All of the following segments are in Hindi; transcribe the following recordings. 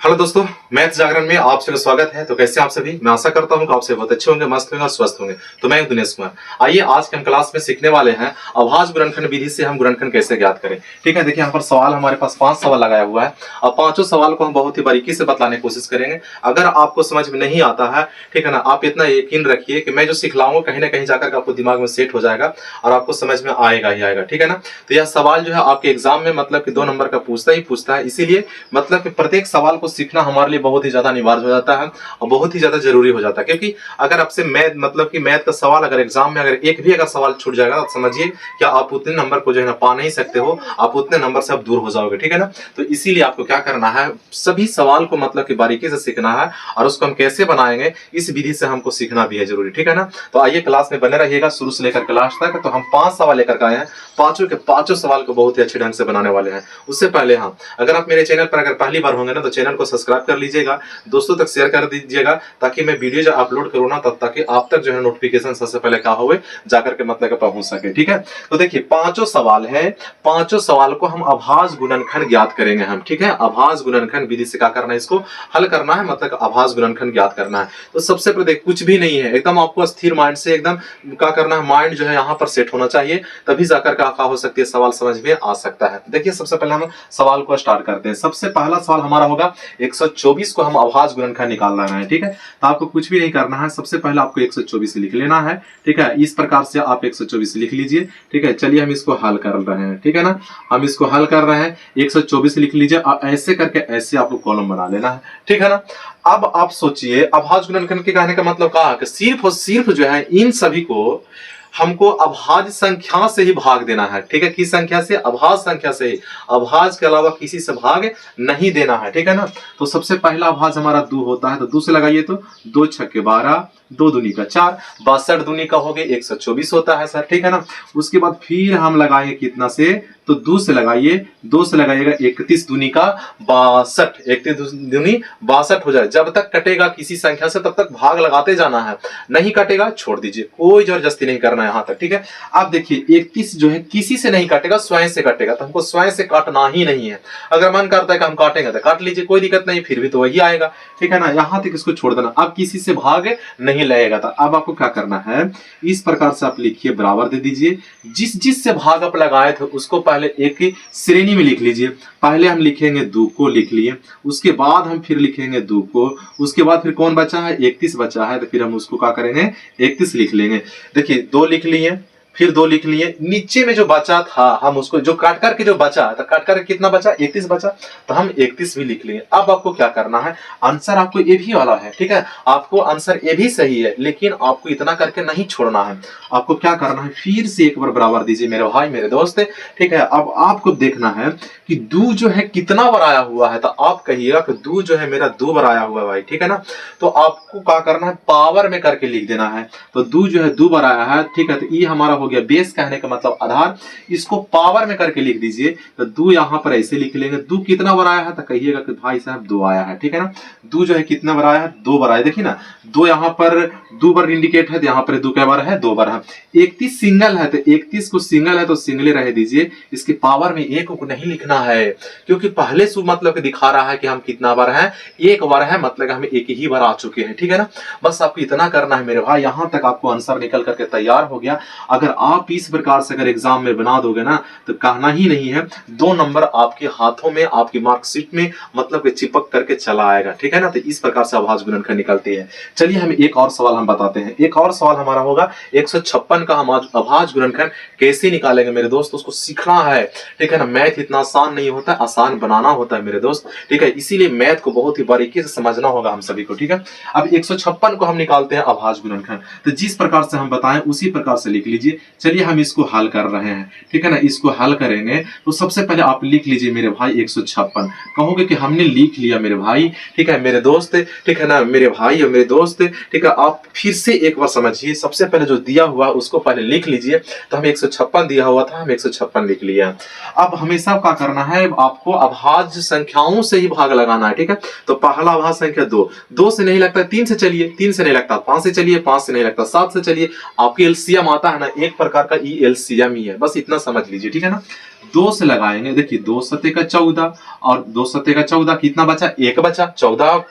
हेलो दोस्तों, मैथ जागरण में आप सभी का स्वागत है। तो कैसे आप सभी? मैं आशा करता हूं कि आप सभी बहुत अच्छे होंगे, मस्त होंगे और स्वस्थ होंगे। तो मैं हूं दिनेश कुमार। आइए आज के हम क्लास में सीखने वाले हैं अभाज्य गुणनखंड विधि से हम गुणनखंड कैसे ज्ञात करें। ठीक है, देखिए यहाँ पर सवाल हमारे पास 5 सवाल लगाया हुआ है और पांचों सवाल को हम बहुत ही बारीकी से बतलाने की कोशिश करेंगे। अगर आपको समझ में नहीं आता है, ठीक है ना, आप इतना यकीन रखिए कि मैं जो सिखलाऊंगा कहीं ना कहीं जाकर आपको दिमाग में सेट हो जाएगा और आपको समझ में आएगा ही आएगा। ठीक है ना। तो यह सवाल जो है आपके एग्जाम में मतलब कि 2 नंबर का पूछता है, इसीलिए मतलब कि प्रत्येक सवाल को सीखना हमारे लिए बहुत ही ज्यादा अनिवार्य हो जाता है और बहुत ही ज्यादा जरूरी हो जाता है। क्योंकि अगर आपसे मैथ मतलब कि मैथ का सवाल अगर एग्जाम में अगर एक भी अगर सवाल छूट जाएगा तो समझिए कि आप उतने नंबर को जो है ना पा नहीं सकते हो, आप उतने नंबर से आप दूर हो जाओगे। ठीक है ना। तो इसीलिए आपको क्या करना है, सभी सवाल को मतलब कि बारीकी से सीखना है और उसको हम कैसे बनाएंगे इस विधि से हमको सीखना भी है जरूरी। ठीक है ना। तो आइए क्लास में बने रहिएगा शुरू से लेकर के लास्ट तक। तो हम 5 सवाल लेकर के आए हैं, पांचों के पांचों सवाल को बहुत ही अच्छे ढंग से बनाने वाले हैं। उससे पहले हाँ, अगर आप मेरे चैनल पर अगर पहली बार होंगे ना तो चैनल को सब्सक्राइब कर लीजिएगा, दोस्तों तक शेयर कर दीजिएगा ताकि मैं वीडियो जो अपलोड करूँ ना तब ताकि आप तक जो है नोटिफिकेशन सबसे पहले क्या हो जाकर के मतलब पहुंच सके। ठीक है। तो देखिए पांचों सवाल है, पांचों सवाल को हम अभाज्य गुणनखंड ज्ञात करेंगे हम। ठीक है, अभाज्य गुणनखंड विधि से क्या करना है, इसको हल करना है, मतलब अभाज्य गुणनखंड ज्ञात करना है। तो सबसे पहले देख कुछ भी नहीं है, एकदम आपको स्थिर माइंड से एकदम क्या करना है, माइंड जो है यहाँ पर सेट होना चाहिए, तभी जाकर क्या हो सकती है, सवाल समझ में आ सकता है। देखिए सबसे पहले हम सवाल को स्टार्ट करते हैं। सबसे पहला सवाल हमारा होगा 124 को हम अभाज्य गुणनखंड निकालना है। ठीक है, तो आपको कुछ भी नहीं करना है, सबसे पहले आपको 124 लिख लेना है। ठीक है, इस प्रकार से आप 124 लिख लीजिए। ठीक है, चलिए हम इसको हल कर रहे हैं। ठीक है ना, हम इसको हल कर रहे हैं, 124 लिख लीजिए और ऐसे करके ऐसे आपको कॉलम बना लेना है। ठीक है ना। अब आप सोचिए अभाज्य गुणनखंड के कहने का मतलब क्या है कि सिर्फ और सिर्फ जो है इन सभी को हमको अभाज्य संख्या से ही भाग देना है। ठीक है, किस संख्या से? अभाज्य संख्या से ही, अभाज्य के अलावा किसी से भाग नहीं देना है। ठीक है ना। तो सबसे पहला अभाज्य हमारा 2 होता है, तो 2 से लगाइए तो 2 छक्के 12, 2 दूनी का 4, 62 दूनी का हो गया 124 होता है सर। ठीक है ना। उसके बाद फिर हम लगाएंगे कितना से, तो 2 से लगाइए, 2 से लगाइएगा 31 दूनी का 62, 31 दूनी 62 हो जाए। जब तक कटेगा किसी संख्या से तब तक भाग लगाते जाना है, नहीं कटेगा छोड़ दीजिए, कोई जबरदस्ती नहीं करना है यहां तक। ठीक है, अब देखिए 31 जो है किसी से नहीं कटेगा, स्वयं से कटेगा, तो हमको स्वयं से काटना ही नहीं है। अगर मन करता है कि हम काटेंगे तो काट लीजिए, कोई दिक्कत नहीं, फिर भी तो वही आएगा। ठीक है ना, यहां तक इसको छोड़ देना। अब किसी से भाग नहीं लगेगा, तो अब आपको क्या करना है, इस प्रकार से आप लिखिए, बराबर दे दीजिए। जिस जिस से भाग आप लगाए थे उसको पहले एक श्रेणी में लिख लीजिए। पहले हम लिखेंगे 2 को, लिख लिए, उसके बाद हम फिर लिखेंगे 2 को, उसके बाद फिर कौन बचा है, 31 बचा है, तो फिर हम उसको क्या करेंगे, 31 लिख लेंगे। देखिए 2 लिख लिए, फिर 2 लिख लिए, नीचे में जो बचा था हम उसको जो काट करके जो बचा, तो काट करके कितना बचा, 31 बचा, तो हम 31 भी लिख लिए। अब आपको क्या करना है, आंसर आपको ए भी वाला है। ठीक है, आपको आंसर ए भी सही है, लेकिन आपको इतना करके नहीं छोड़ना है। आपको क्या करना है, फिर से एक बार बराबर दीजिए मेरे भाई मेरे दोस्त। ठीक है, अब आपको देखना है कि 2 जो है कितना बार आया हुआ है, तो आप कहिएगा कि 2 जो है मेरा 2 बार आया हुआ है भाई। ठीक है ना, तो आपको क्या करना है, पावर में करके लिख देना है। तो 2 जो है 2 बार आया है। ठीक है, तो ये हमारा हो गया बेस, कहने का मतलब आधार, इसको पावर में करके लिख दीजिए। तो 2 यहां पर ऐसे लिख लेंगे, 2 कितना बार आया है, तो कहिएगा कि भाई साहब 2 आया है। ठीक है ना, 2 जो है कितना बार आया है, 2 बार आया। देखिए ना, 2 यहां पर 2 बार इंडिकेट है, तो यहां पर 2 क्या बार है, 2 बार है। 31 सिंगल है, तो 31 को सिंगल है तो सिंगल रह दीजिए, इसके पावर में 1 को नहीं लिखना है, क्योंकि पहले से मतलब दिखा रहा है कि हम कितना बार है, 1 बार है, मतलब हम 1 ही बार आ चुके हैं। ठीक है ना, बस आपको इतना करना है मेरे भाई, यहां तक आपको आंसर निकल करके तैयार हो गया। अगर आप इस प्रकार से अगर एग्जाम में बना दोगे ना तो कहना ही नहीं है, 2 नंबर आपके हाथों में, आपकी मार्कशीट में मतलब चिपक करके चला आएगा। ठीक है ना, तो इस प्रकार से अभाज्य गुणनखंड निकलती है। चलिए हम एक और सवाल हम बताते हैं। एक और सवाल हमारा होगा 156 का हम अभाज्य गुणनखंड कैसे निकालेंगे मेरे दोस्त, उसको सीखना है। ठीक है ना, मैथ इतना आसान नहीं होता, आसान बनाना होता है मेरे दोस्त। ठीक है, इसीलिए मैथ को बहुत ही बारीकी से समझना होगा हम सभी को। ठीक है, अब 156 को हम निकालते हैं अभाज्य गुणनखंड, तो जिस प्रकार से हम बताएं उसी प्रकार से लिख लीजिए। चलिए हम इसको हल कर रहे हैं। ठीक है ना, इसको हल करेंगे तो सबसे पहले आप लिख लीजिए मेरे भाई 156। कहोगे कि हमने लिख लिया मेरे भाई। ठीक है मेरे दोस्त, ठीक है ना, मेरे भाई और मेरे दोस्त। ठीक है, आप फिर से एक बार समझिए, सबसे पहले जो दिया हुआ उसको पहले लिख लीजिए। तो हमें 156 दिया हुआ था, हम 156 लिख लिया। अब हमेशा क्या करना करना है, आपको अभाज्य संख्याओं से ही भाग लगाना है, ठीक है। तो पहला अभाज्य संख्या 2, 2 से नहीं लगता 3 से चलिए, 3 से नहीं लगता 5 से चलिए, 5 से नहीं लगता 7 से चलिए। आपकी एलसीएम आता है ना, एक प्रकार का ई एलसीएम ही है, बस इतना समझ लीजिए, ठीक है ना। 2 से लगाएंगे, देखिए 2 सते का 14 और 2 सते का 14, कितना बचा, 1 बचा। 14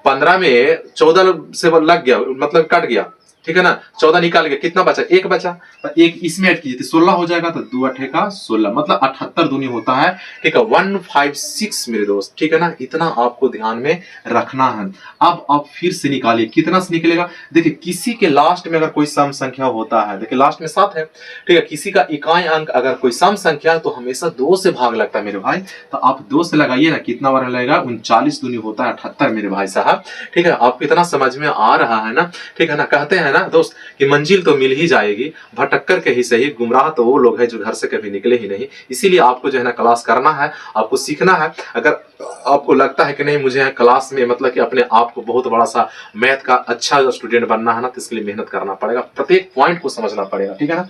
15 में 14 से लग गया, मतलब कट गया, ठीक है ना। 14 निकाल गया, कितना बचा, 1 बचा। तो 1 इसमें ऐड कीजिए तो 16 हो जाएगा। तो 2 अठे का 16, मतलब 78 दूनी होता है, ठीक है। 156 मेरे दोस्त, ठीक है ना। इतना आपको ध्यान में रखना है। अब आप फिर से निकालिए, कितना से निकलेगा, देखिए किसी के लास्ट में अगर कोई सम संख्या होता है, देखिए लास्ट में 7 है, ठीक है। किसी का इकाई अंक अगर कोई सम संख्या है तो हमेशा 2 से भाग लगता है मेरे भाई। तो आप 2 से लगाइए ना, कितना बार लगेगा, 39 दूनी होता है 78 मेरे भाई साहब, ठीक है। आपको इतना समझ में आ रहा है ना, ठीक है ना। कहते हैं ना दोस्त कि मंजिल तो मिल ही जाएगी, भटक्कर के ही सही, गुमराह तो वो लोग हैं जो घर से कभी निकले ही नहीं। इसीलिए आपको जो है ना क्लास करना है, आपको सीखना है। अगर आपको लगता है कि नहीं मुझे क्लास में मतलब कि अपने आप को बहुत बड़ा सा मैथ का अच्छा स्टूडेंट बनना है ना, तो इसके लिए मेहनत करना पड़ेगा, प्रत्येक पॉइंट को समझना पड़ेगा, ठीक है ना।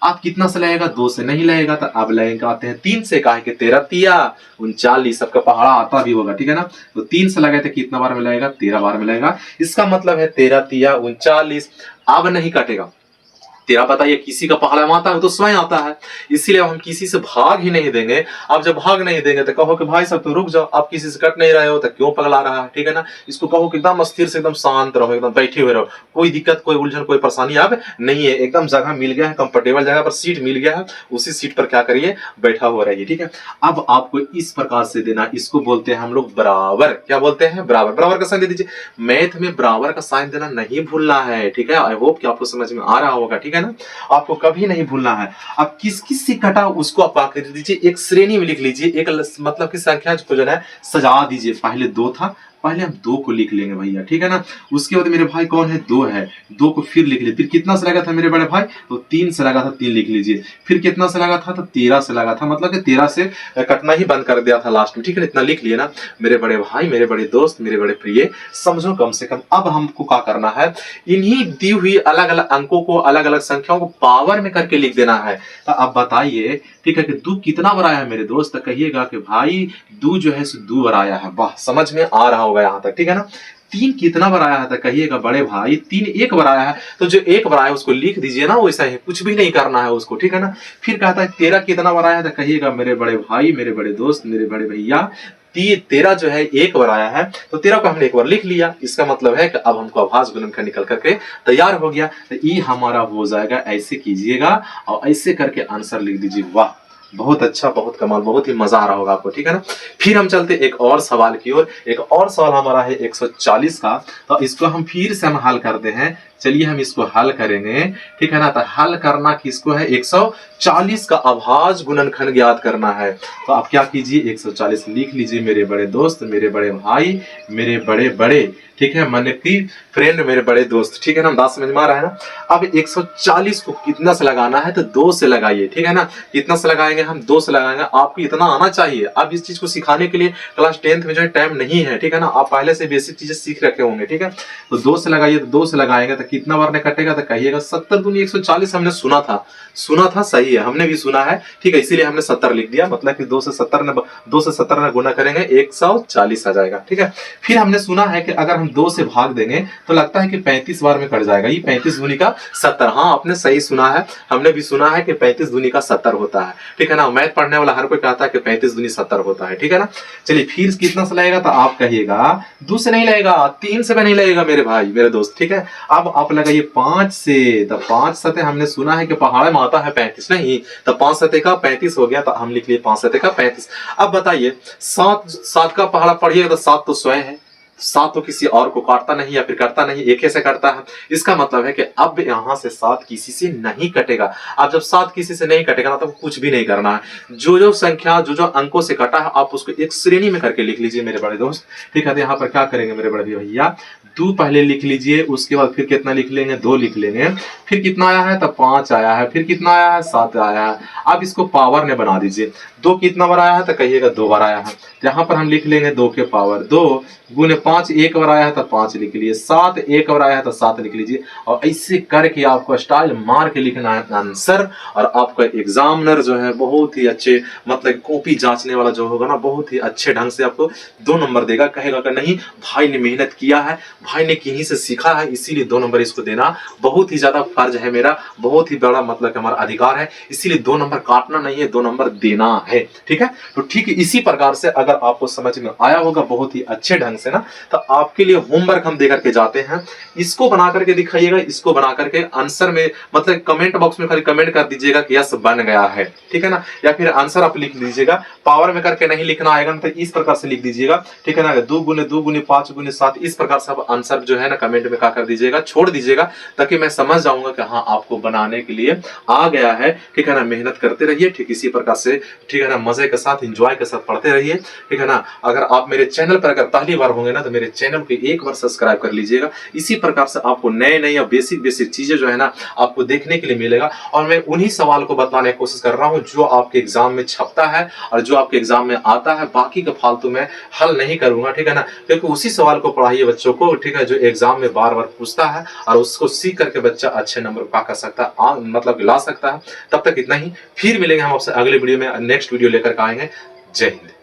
आप कितना से लगेगा, 2 से नहीं लगेगा तो अब लगेगा, आते हैं 3 से, कहा कि 13 तिया 39, सबका पहाड़ा आता भी होगा, ठीक है ना। तो 3 से लगाए थे, कितना बार में लगेगा, 13 बार में लगेगा। इसका मतलब है 13 तिया 39, अब नहीं कटेगा। 13 बताइए, किसी का पहाड़ा में आता है तो स्वयं आता है, इसीलिए हम किसी से भाग ही नहीं देंगे। आप जब भाग नहीं देंगे तो कहो कि भाई साहब तो रुक जाओ, आप किसी से कट नहीं रहे हो तो क्यों पगला रहा है, ठीक है ना। इसको कहो कि एकदम स्थिर से एकदम शांत रहो, एकदम बैठे हुए रहो, कोई दिक्कत कोई उलझन कोई परेशानी अब नहीं है, एकदम जगह मिल गया है, कंफर्टेबल जगह पर सीट मिल गया है, उसी सीट पर क्या करिए, बैठा हुआ रहिए, ठीक है। अब आपको इस प्रकार से देना, इसको बोलते हैं हम लोग बराबर, क्या बोलते हैं, बराबर। बराबर का साइन दे दीजिए, मैथ में बराबर का साइन देना नहीं भूलना है, ठीक है। आई होप कि आपको समझ में आ रहा होगा, ठीक है ना, आपको कभी नहीं भूलना है। अब किस किस से कटा उसको आप आकर दीजिए, एक श्रेणी में लिख लीजिए, एक मतलब की संख्या को जो है सजा दीजिए। पहले 2 था, पहले हम 2 को लिख लेंगे भैया, ठीक है ना। उसके बाद मेरे भाई कौन है, 2 है, 2 को फिर लिख लीजिए। फिर कितना से लगा था मेरे बड़े भाई, तो 3 से लगा था, 3 लिख लीजिए। फिर कितना से लगा था, तो 13 से लगा था, मतलब कि 13 से कटना ही बंद कर दिया था लास्ट में, ठीक है। इतना लिख लिए ना मेरे बड़े भाई, मेरे बड़े दोस्त, मेरे बड़े प्रिय, समझो कम से कम। अब हमको क्या करना है, इन्हीं दी हुई अलग अलग अंकों को, अलग अलग संख्याओं को पावर में करके लिख देना है। तो अब बताइए, ठीक है, कि 2 कितना बार आया है मेरे दोस्त, कहिएगा कि भाई 2 जो है 2 बार आया है। वाह, समझ में आ रहा होगा यहाँ तक, ठीक है ना। 3 कितना बार आया है, तो कहिएगा बड़े भाई 3 एक बार आया है। तो जो एक बार आया उसको लिख दीजिए ना, वैसा ही कुछ भी नहीं करना है उसको, ठीक है ना। फिर कहता है 13 कितना बार आया है, तो कहिएगा मेरे बड़े भाई, मेरे बड़े दोस्त, मेरे बड़े भैया, 13 जो है एक बार आया है, तो 13 को हमने एक बार लिख लिया। इसका मतलब है कि अब हमको अभाज्य गुणनखंड निकल करके तैयार हो गया। तो ये हमारा हो जाएगा, ऐसे कीजिएगा और ऐसे करके आंसर लिख दीजिए। वाह, बहुत अच्छा, बहुत कमाल, बहुत ही मजा आ रहा होगा आपको, ठीक है ना। फिर हम चलते एक और सवाल की ओर। एक और सवाल हमारा है 140 का, तो इसको हम फिर से हम हल करते हैं। चलिए हम इसको हल करेंगे, ठीक है ना। तो हल करना किसको है, 140 का अभाज्य गुणनखंड ज्ञात करना है। तो आप क्या कीजिए, 140 लिख लीजिए मेरे बड़े दोस्त, मेरे बड़े भाई, मेरे बड़े बड़े, ठीक है, मन की फ्रेंड, मेरे बड़े दोस्त, ठीक है ना। बात समझ में आ रहा है ना। अब 140 को कितना से लगाना है, तो 2 से लगाइए, ठीक है ना। कितना से लगाएंगे हम, 2 से लगाएंगे। आपको इतना आना चाहिए। अब इस चीज को सिखाने के लिए क्लास 10th में जो है टाइम नहीं है, ठीक है ना। आप पहले से बेसिक चीजें सीख रखे होंगे, ठीक है। तो 2 से लगाइए, तो 2 से लगाएंगे तो कितना बार ने कटेगा, तो कहिएगा 70 दूनी 140। हमने सुना था, सही है, हमने भी सुना है, ठीक है। इसीलिए हमने 70 लिख दिया, मतलब कि 2 से 70 ने गुना करेंगे 140 आ जाएगा, ठीक है। फिर हमने सुना है कि अगर हम 2 से भाग देंगे तो लगता है कि 35 बार में कट जाएगा। ये 35 दूनी का 70, हाँ आपने सही सुना है, हमने भी सुना है कि 35 दूनी का 70 होता है, ठीक है ना। मैथ पढ़ने वाला हर कोई कहता है कि 35 दूनी 70 होता है, ठीक है ना। चलिए फिर कितना से लगेगा, तो आप कहिएगा 2 से नहीं लगेगा, 3 से भी नहीं लगेगा मेरे भाई, मेरे दोस्त, ठीक है। अब आप लगाइए 5 से, तो 5 सते हमने सुना है कि पहाड़ में आता है 35, नहीं तो 5 सते का 35 हो गया, तो हम लिख लिए 5 सते का 35। अब बताइए 7 का पहाड़ा पढ़िएगा तो 7 तो स्वयं है, 7 तो किसी और को काटता नहीं या फिर करता नहीं, एक ही से करता है। इसका मतलब है कि अब यहां से 7 किसी से नहीं कटेगा। अब जब 7 किसी से नहीं कटेगा ना, तो कुछ भी नहीं करना है। जो जो संख्या, जो जो अंकों से कटा है, आप उसको एक श्रेणी में करके लिख लीजिए मेरे बड़े दोस्त, ठीक है। तो यहाँ पर क्या करेंगे मेरे बड़े भैया, 2 पहले लिख लीजिए, उसके बाद फिर कितना लिख लेंगे, 2 लिख लेंगे, फिर कितना आया है, तब 5 आया है, फिर कितना आया है, 7 आया है। अब इसको पावर में बना दीजिए, 2 कितना बार आया है, तो कहिएगा 2 बार आया है। यहाँ पर हम लिख लेंगे 2 के पावर 2 गुने 5, एक बार आया है तो 5 लिख लीजिए, 7 एक बार आया है तो 7 लिख लीजिए। और ऐसे करके आपको स्टाइल मार के लिखना है आंसर, और आपका एग्जामिनर जो है बहुत ही अच्छे, मतलब कॉपी जांचने वाला जो होगा ना, बहुत ही अच्छे ढंग से आपको 2 नंबर देगा। कहेगा कि नहीं भाई ने मेहनत किया है, भाई ने किन्हीं से सीखा है, इसीलिए 2 नंबर इसको देना बहुत ही ज्यादा फर्ज है मेरा, बहुत ही बड़ा मतलब हमारा अधिकार है, इसीलिए 2 नंबर काटना नहीं है, 2 नंबर देना है। ठीक है, तो ठीक इसी प्रकार से अगर आपको समझ में आया होगा बहुत ही अच्छे ढंग से ना, तो आपके लिए होमवर्क हम दे करके जाते हैं, इसको बना करके दिखाइएगा, इसको बना करके आंसर में मतलब कमेंट बॉक्स में खाली कमेंट कर दीजिएगा कि यस बन गया है। ठीक है ना, या फिर आंसर आप लिख दीजिएगा, पावर में करके नहीं लिखना आएगा तो इस प्रकार से लिख दीजिएगा। ठीक है ना, 2 गुने 2 गुने 5 गुने 7 इस प्रकार से आप आंसर जो है ना कमेंट में क्या कर दीजिएगा, छोड़ दीजिएगा, ताकि मैं समझ जाऊंगा कि हाँ आपको बनाने के लिए आ गया है। ठीक है ना, मेहनत करते रहिए ठीक इसी प्रकार से। ठीक है ना, मजे के साथ एंजॉय के साथ पढ़ते रहिए। ठीक है ना, अगर आप मेरे चैनल पर अगर पहली बार होंगे ना, तो मेरे चैनल को एक बार सब्सक्राइब कर लीजिएगा। इसी प्रकार से आपको नए नए या बेसिक बेसिक चीजें जो है ना आपको देखने के लिए मिलेगा, और मैं उन्हीं सवाल को बताने की कोशिश कर रहा हूं जो आपके एग्जाम में छपता है और जो आपके एग्जाम में आता है। बाकी का फालतू मैं हल नहीं करूंगा। ठीक है ना, क्योंकि उसी सवाल को पढ़ाइए बच्चों को, ठीक है, जो एग्जाम में बार बार पूछता है, और उसको सीख करके बच्चा अच्छे नंबर पा कर सकता है, मतलब ला सकता है। तब तक इतना ही, फिर मिलेंगे हम आपसे अगले वीडियो में, नेक्स्ट वीडियो लेकर आएंगे। जय हिंद।